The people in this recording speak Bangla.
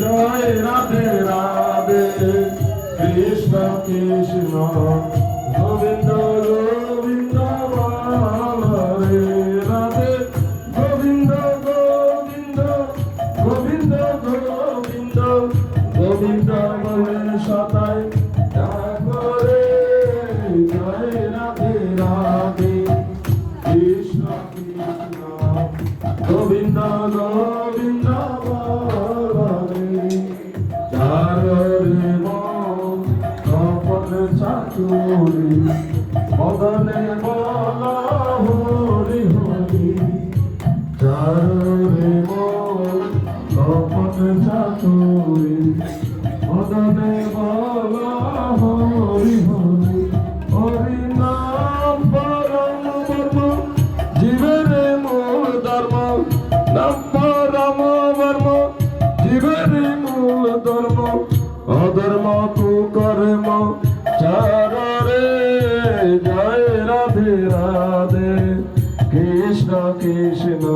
জয় রাধে রাধে কৃষ্ণ কৃষ্ণ গোবিন্দ গোবিন্দ হরে রাধে গোবিন্দ গোবিন্দ গোবিন্দ গোবিন্দ গোবিন্দ বলে সদাই করে জয় রাধে রাধে কৃষ্ণ কৃষ্ণ গোবিন্দ গোবিন্দ চাতুরি মদনে বলা হরি হরি চারে কপট চাতুরি মদনে বলা হরি হরি হরি নাম পরম বর্ম জীবনে মূল ধর্ম নাম পরম বর্ম জীবনে মূল ধর্ম অধর্ম তু কর্ম